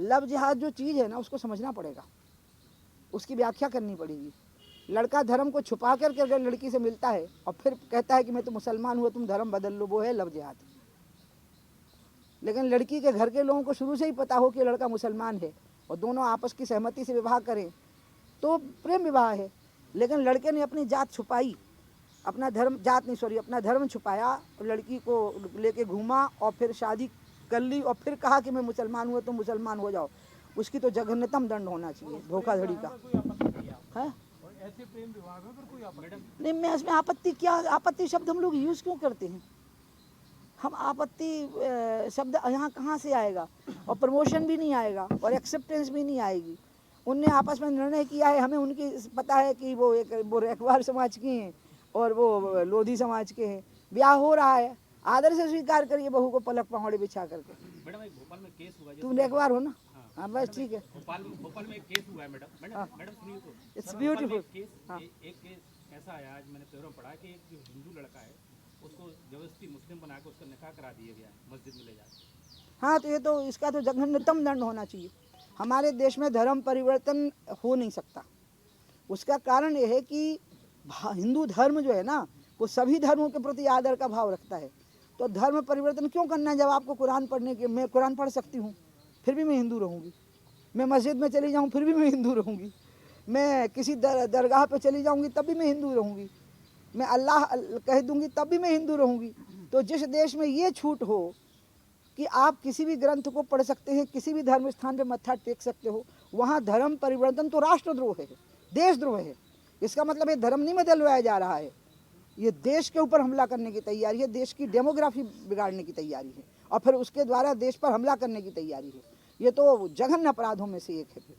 Love जिहाद जो चीज़ है ना उसको समझना पड़ेगा, उसकी व्याख्या करनी पड़ेगी। लड़का धर्म को छुपा करके अगर लड़की से मिलता है और फिर कहता है कि मैं तो मुसलमान हुआ, तुम धर्म बदल लो, वो है लव जिहाद। लेकिन लड़की के घर के लोगों को शुरू से ही पता हो कि लड़का मुसलमान है और दोनों आपस की सहमति से विवाह करें तो प्रेम विवाह है। लेकिन लड़के ने अपनी जात छुपाई, अपना धर्म, जात नहीं सॉरी, अपना धर्म छुपाया, लड़की को लेके घूमा और फिर शादी कर ली और फिर कहा कि मैं मुसलमान हुआ तो मुसलमान हो जाओ, उसकी तो जघन्यतम दंड होना चाहिए, धोखाधड़ी का है। ऐसे प्रेम विवाह में अगर कोई आपत्ति नहीं, मैं इसमें आपत्ति क्या, आपत्ति शब्द हम लोग यूज़ क्यों करते हैं? हम आपत्ति शब्द यहाँ कहाँ से आएगा? और प्रमोशन भी नहीं आएगा और एक्सेप्टेंस भी नहीं आएगी। उनने आपस में निर्णय किया है, हमें उनकी पता है कि वो रखवार समाज के हैं और वो लोधी समाज के हैं, ब्याह हो रहा है, आदर से स्वीकार करिए बहू को पलक पहाड़ी बिछा करके। मैडम एक भोपाल में केस हुआ, तुम रखवार हो ना? हाँ बस ठीक है। भोपाल में एक केस हुआ है मैडम। मैडम सुनिए तो, इट्स ब्यूटीफुल। एक केस ऐसा आया, आज मैंने पेपरों में पढ़ा कि एक जो हिंदू लड़का है उसको जबरदस्ती मुस्लिम बना के उसका निकाह करा दिया गया मस्जिद में ले जाकर। हाँ, तो ये तो इसका तो जघन्यतम दंड होना चाहिए। हमारे देश में धर्म परिवर्तन हो नहीं सकता। उसका कारण ये है कि हिंदू धर्म जो है ना वो सभी धर्मों के प्रति आदर का भाव रखता है। तो धर्म परिवर्तन क्यों करना है जब आपको कुरान पढ़ने के, मैं कुरान पढ़ सकती हूँ फिर भी मैं हिंदू रहूँगी, मैं मस्जिद में चली जाऊँ फिर भी मैं हिंदू रहूँगी, मैं किसी दरगाह पे चली जाऊँगी तब भी मैं हिंदू रहूँगी, मैं अल्लाह कह दूँगी तब भी मैं हिंदू रहूँगी। तो जिस देश में ये छूट हो कि आप किसी भी ग्रंथ को पढ़ सकते हैं, किसी भी धर्म स्थान पे मत्था टेक सकते हो, वहाँ धर्म परिवर्तन तो राष्ट्रद्रोह है, देशद्रोह है। इसका मतलब ये धर्म नहीं बदलवाया जा रहा है, ये देश के ऊपर हमला करने की तैयारी है, देश की डेमोग्राफी बिगाड़ने की तैयारी है और फिर उसके द्वारा देश पर हमला करने की तैयारी है। ये तो जघन्य अपराधों में से एक है।